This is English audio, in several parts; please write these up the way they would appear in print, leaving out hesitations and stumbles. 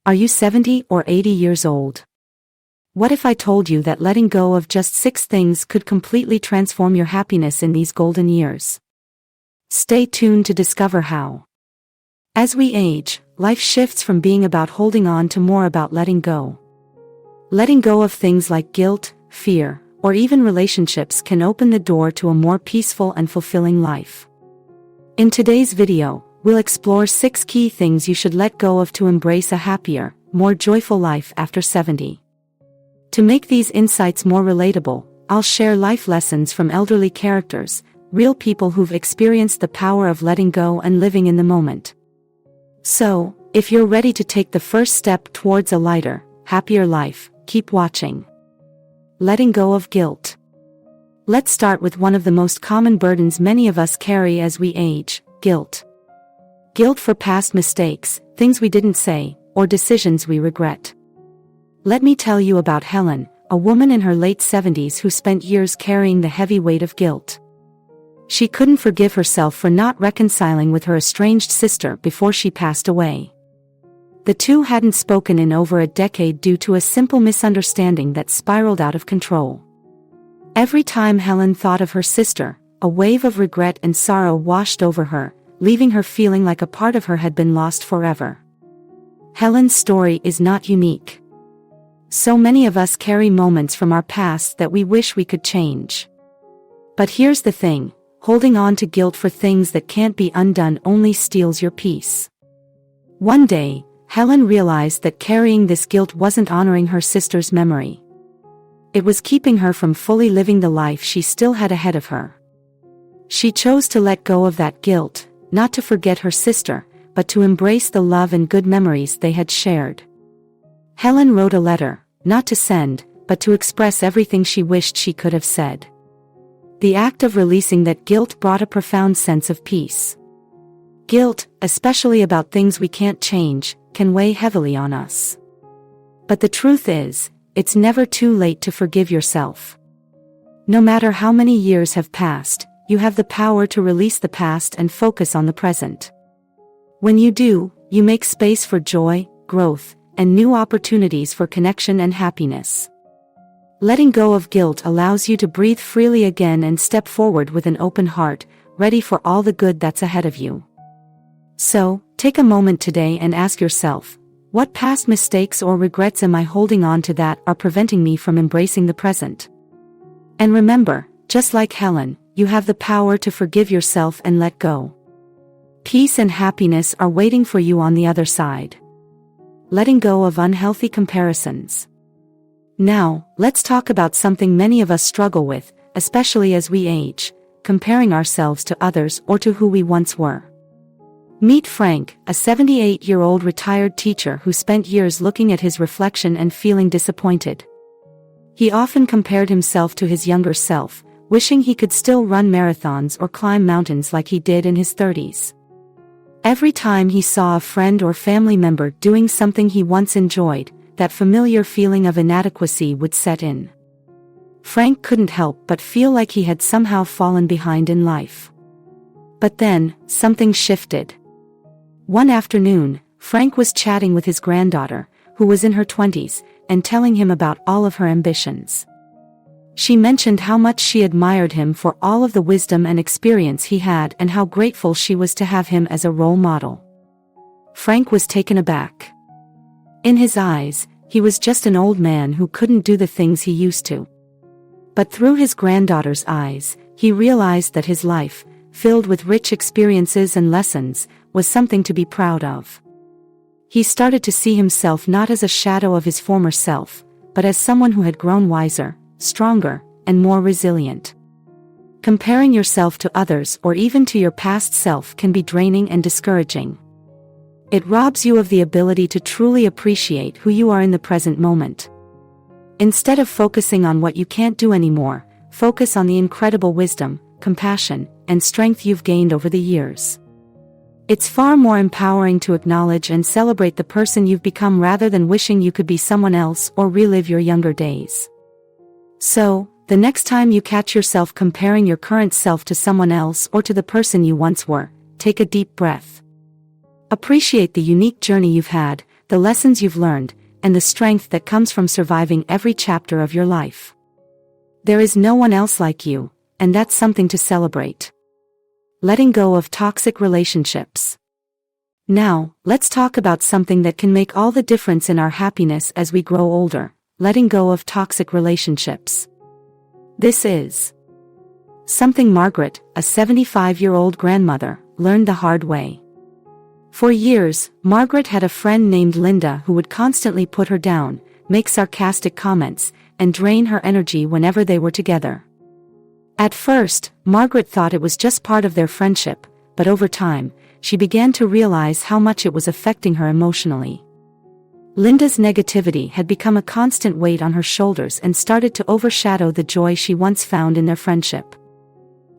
Are you 70 or 80 years old? What if I told you that letting go of just 6 things could completely transform your happiness in these golden years? Stay tuned to discover how. As we age, life shifts from being about holding on to more about letting go. Letting go of things like guilt, fear, or even relationships can open the door to a more peaceful and fulfilling life. In today's video, we'll explore 6 key things you should let go of to embrace a happier, more joyful life after 70. To make these insights more relatable, I'll share life lessons from elderly characters, real people who've experienced the power of letting go and living in the moment. So, if you're ready to take the first step towards a lighter, happier life, keep watching. Letting go of guilt. Let's start with one of the most common burdens many of us carry as we age: guilt. Guilt for past mistakes, things we didn't say, or decisions we regret. Let me tell you about Helen, a woman in her late 70s who spent years carrying the heavy weight of guilt. She couldn't forgive herself for not reconciling with her estranged sister before she passed away. The two hadn't spoken in over a decade due to a simple misunderstanding that spiraled out of control. Every time Helen thought of her sister, a wave of regret and sorrow washed over her, leaving her feeling like a part of her had been lost forever. Helen's story is not unique. So many of us carry moments from our past that we wish we could change. But here's the thing: holding on to guilt for things that can't be undone only steals your peace. One day, Helen realized that carrying this guilt wasn't honoring her sister's memory. It was keeping her from fully living the life she still had ahead of her. She chose to let go of that guilt, not to forget her sister, but to embrace the love and good memories they had shared. Helen wrote a letter, not to send, but to express everything she wished she could have said. The act of releasing that guilt brought a profound sense of peace. Guilt, especially about things we can't change, can weigh heavily on us. But the truth is, it's never too late to forgive yourself. No matter how many years have passed, you have the power to release the past and focus on the present. When you do, you make space for joy, growth, and new opportunities for connection and happiness. Letting go of guilt allows you to breathe freely again and step forward with an open heart, ready for all the good that's ahead of you. So, take a moment today and ask yourself, what past mistakes or regrets am I holding on to that are preventing me from embracing the present? And remember, just like Helen, you have the power to forgive yourself and let go. Peace and happiness are waiting for you on the other side. Letting go of unhealthy comparisons. Now, let's talk about something many of us struggle with, especially as we age: comparing ourselves to others or to who we once were. Meet Frank, a 78-year-old retired teacher who spent years looking at his reflection and feeling disappointed. He often compared himself to his younger self, wishing he could still run marathons or climb mountains like he did in his 30s. Every time he saw a friend or family member doing something he once enjoyed, that familiar feeling of inadequacy would set in. Frank couldn't help but feel like he had somehow fallen behind in life. But then, something shifted. One afternoon, Frank was chatting with his granddaughter, who was in her 20s, and telling him about all of her ambitions. She mentioned how much she admired him for all of the wisdom and experience he had and how grateful she was to have him as a role model. Frank was taken aback. In his eyes, he was just an old man who couldn't do the things he used to. But through his granddaughter's eyes, he realized that his life, filled with rich experiences and lessons, was something to be proud of. He started to see himself not as a shadow of his former self, but as someone who had grown wiser, stronger, and more resilient. Comparing yourself to others or even to your past self can be draining and discouraging. It robs you of the ability to truly appreciate who you are in the present moment. Instead of focusing on what you can't do anymore, focus on the incredible wisdom, compassion, and strength you've gained over the years. It's far more empowering to acknowledge and celebrate the person you've become rather than wishing you could be someone else or relive your younger days. So, the next time you catch yourself comparing your current self to someone else or to the person you once were, take a deep breath. Appreciate the unique journey you've had, the lessons you've learned, and the strength that comes from surviving every chapter of your life. There is no one else like you, and that's something to celebrate. Letting go of toxic relationships. Now, let's talk about something that can make all the difference in our happiness as we grow older: letting go of toxic relationships. This is something Margaret, a 75-year-old grandmother, learned the hard way. For years, Margaret had a friend named Linda who would constantly put her down, make sarcastic comments, and drain her energy whenever they were together. At first, Margaret thought it was just part of their friendship, but over time, she began to realize how much it was affecting her emotionally. Linda's negativity had become a constant weight on her shoulders and started to overshadow the joy she once found in their friendship.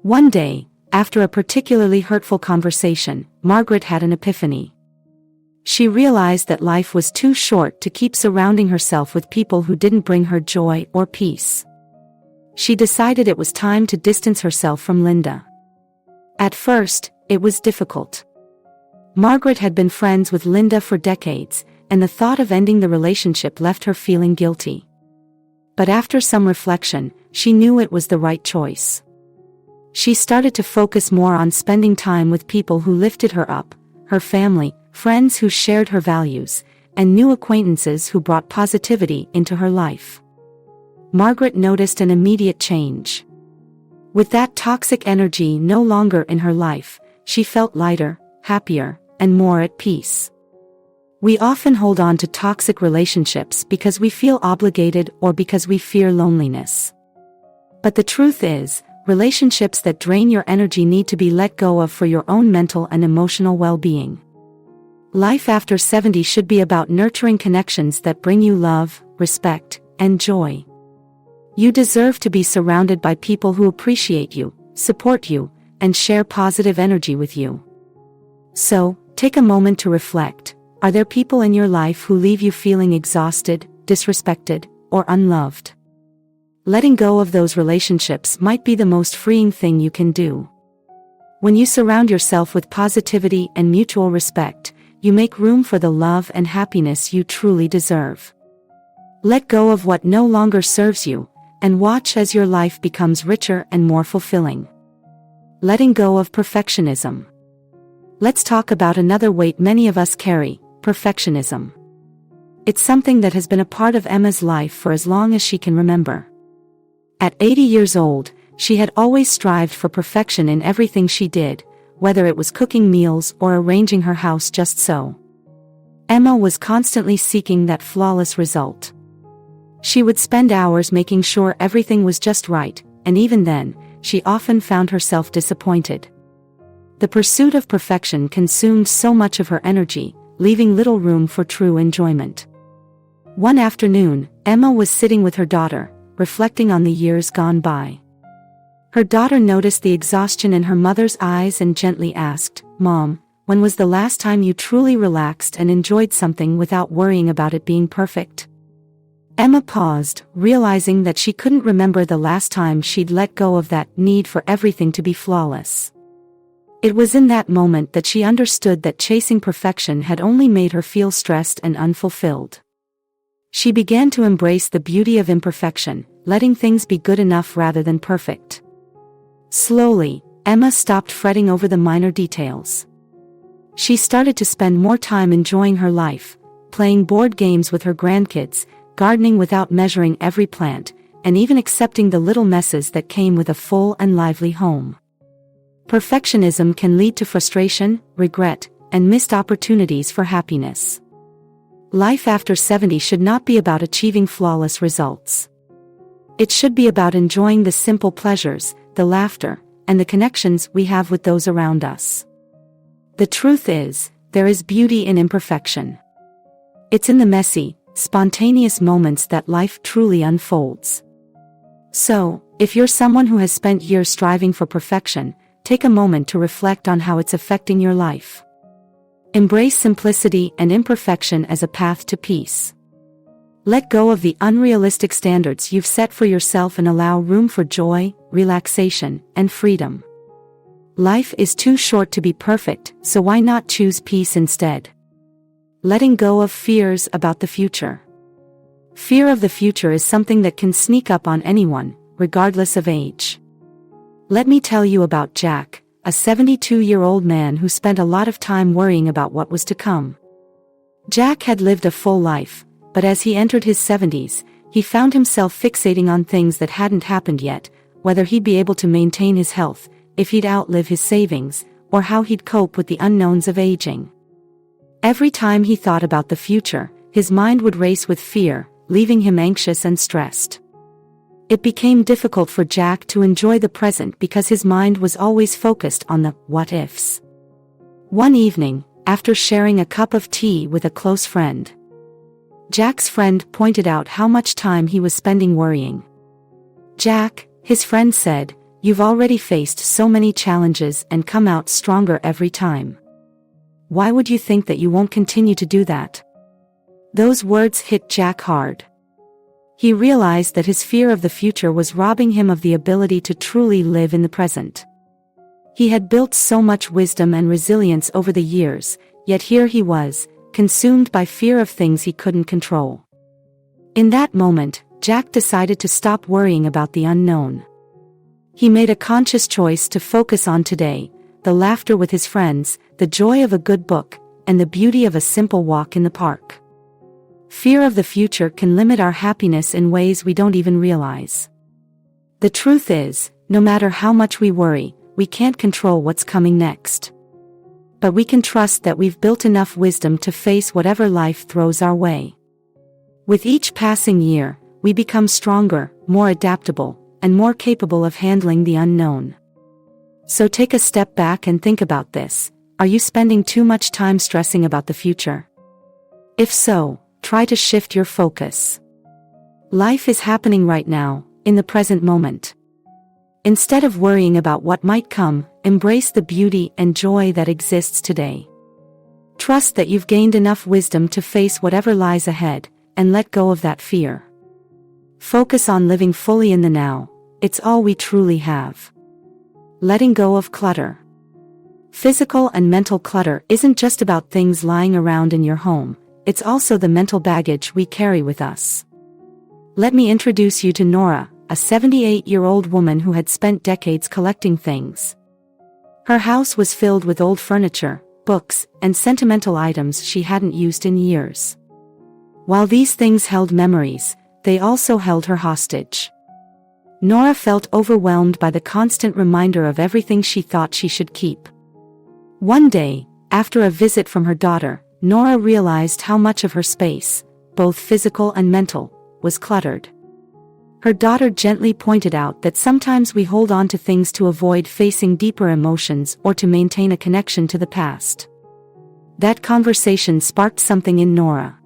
One day, after a particularly hurtful conversation, Margaret had an epiphany. She realized that life was too short to keep surrounding herself with people who didn't bring her joy or peace. She decided it was time to distance herself from Linda. At first, it was difficult. Margaret had been friends with Linda for decades, and the thought of ending the relationship left her feeling guilty. But after some reflection, she knew it was the right choice. She started to focus more on spending time with people who lifted her up: her family, friends who shared her values, and new acquaintances who brought positivity into her life. Margaret noticed an immediate change. With that toxic energy no longer in her life, she felt lighter, happier, and more at peace. We often hold on to toxic relationships because we feel obligated or because we fear loneliness. But the truth is, relationships that drain your energy need to be let go of for your own mental and emotional well-being. Life after 70 should be about nurturing connections that bring you love, respect, and joy. You deserve to be surrounded by people who appreciate you, support you, and share positive energy with you. So, take a moment to reflect. Are there people in your life who leave you feeling exhausted, disrespected, or unloved? Letting go of those relationships might be the most freeing thing you can do. When you surround yourself with positivity and mutual respect, you make room for the love and happiness you truly deserve. Let go of what no longer serves you, and watch as your life becomes richer and more fulfilling. Letting go of perfectionism. Let's talk about another weight many of us carry: perfectionism. It's something that has been a part of Emma's life for as long as she can remember. At 80 years old, she had always strived for perfection in everything she did, whether it was cooking meals or arranging her house just so. Emma was constantly seeking that flawless result. She would spend hours making sure everything was just right, and even then, she often found herself disappointed. The pursuit of perfection consumed so much of her energy, leaving little room for true enjoyment. One afternoon, Emma was sitting with her daughter, reflecting on the years gone by. Her daughter noticed the exhaustion in her mother's eyes and gently asked, "Mom, when was the last time you truly relaxed and enjoyed something without worrying about it being perfect?" Emma paused, realizing that she couldn't remember the last time she'd let go of that need for everything to be flawless. It was in that moment that she understood that chasing perfection had only made her feel stressed and unfulfilled. She began to embrace the beauty of imperfection, letting things be good enough rather than perfect. Slowly, Emma stopped fretting over the minor details. She started to spend more time enjoying her life, playing board games with her grandkids, gardening without measuring every plant, and even accepting the little messes that came with a full and lively home. Perfectionism can lead to frustration, regret, and missed opportunities for happiness. Life after 70 should not be about achieving flawless results. It should be about enjoying the simple pleasures, the laughter, and the connections we have with those around us. The truth is, there is beauty in imperfection. It's in the messy, spontaneous moments that life truly unfolds. So, if you're someone who has spent years striving for perfection, take a moment to reflect on how it's affecting your life. Embrace simplicity and imperfection as a path to peace. Let go of the unrealistic standards you've set for yourself and allow room for joy, relaxation, and freedom. Life is too short to be perfect, so why not choose peace instead? Letting go of fears about the future. Fear of the future is something that can sneak up on anyone, regardless of age. Let me tell you about Jack, a 72-year-old man who spent a lot of time worrying about what was to come. Jack had lived a full life, but as he entered his 70s, he found himself fixating on things that hadn't happened yet, whether he'd be able to maintain his health, if he'd outlive his savings, or how he'd cope with the unknowns of aging. Every time he thought about the future, his mind would race with fear, leaving him anxious and stressed. It became difficult for Jack to enjoy the present because his mind was always focused on the what-ifs. One evening, after sharing a cup of tea with a close friend, Jack's friend pointed out how much time he was spending worrying. "Jack," his friend said, "you've already faced so many challenges and come out stronger every time. Why would you think that you won't continue to do that?" Those words hit Jack hard. He realized that his fear of the future was robbing him of the ability to truly live in the present. He had built so much wisdom and resilience over the years, yet here he was, consumed by fear of things he couldn't control. In that moment, Jack decided to stop worrying about the unknown. He made a conscious choice to focus on today, the laughter with his friends, the joy of a good book, and the beauty of a simple walk in the park. Fear of the future can limit our happiness in ways we don't even realize. The truth is, no matter how much we worry, we can't control what's coming next. But we can trust that we've built enough wisdom to face whatever life throws our way. With each passing year, we become stronger, more adaptable, and more capable of handling the unknown. So take a step back and think about this. Are you spending too much time stressing about the future? If so, try to shift your focus. Life is happening right now, in the present moment. Instead of worrying about what might come, embrace the beauty and joy that exists today. Trust that you've gained enough wisdom to face whatever lies ahead, and let go of that fear. Focus on living fully in the now. It's all we truly have. Letting go of clutter. Physical and mental clutter isn't just about things lying around in your home, it's also the mental baggage we carry with us. Let me introduce you to Nora, a 78-year-old woman who had spent decades collecting things. Her house was filled with old furniture, books, and sentimental items she hadn't used in years. While these things held memories, they also held her hostage. Nora felt overwhelmed by the constant reminder of everything she thought she should keep. One day, after a visit from her daughter, Nora realized how much of her space, both physical and mental, was cluttered. Her daughter gently pointed out that sometimes we hold on to things to avoid facing deeper emotions or to maintain a connection to the past. That conversation sparked something in Nora.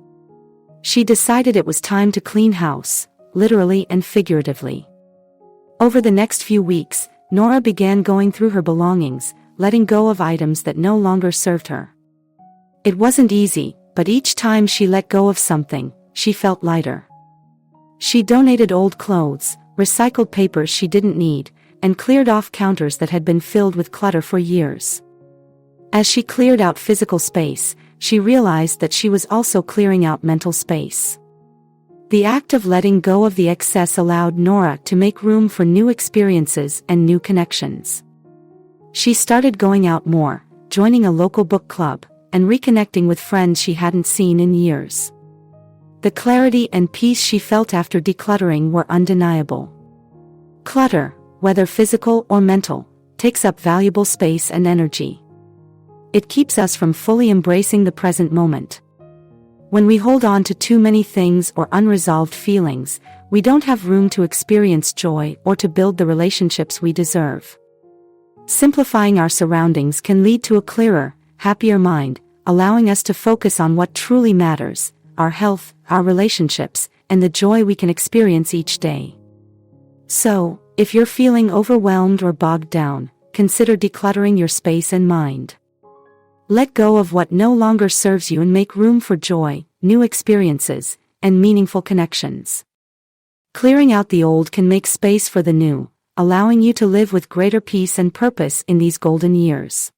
She decided it was time to clean house, literally and figuratively. Over the next few weeks, Nora began going through her belongings, letting go of items that no longer served her. It wasn't easy, but each time she let go of something, she felt lighter. She donated old clothes, recycled papers she didn't need, and cleared off counters that had been filled with clutter for years. As she cleared out physical space, she realized that she was also clearing out mental space. The act of letting go of the excess allowed Nora to make room for new experiences and new connections. She started going out more, joining a local book club, and reconnecting with friends she hadn't seen in years. The clarity and peace she felt after decluttering were undeniable. Clutter, whether physical or mental, takes up valuable space and energy. It keeps us from fully embracing the present moment. When we hold on to too many things or unresolved feelings, we don't have room to experience joy or to build the relationships we deserve. Simplifying our surroundings can lead to a clearer, happier mind, allowing us to focus on what truly matters: our health, our relationships, and the joy we can experience each day. So, if you're feeling overwhelmed or bogged down, consider decluttering your space and mind. Let go of what no longer serves you and make room for joy, new experiences, and meaningful connections. Clearing out the old can make space for the new, allowing you to live with greater peace and purpose in these golden years.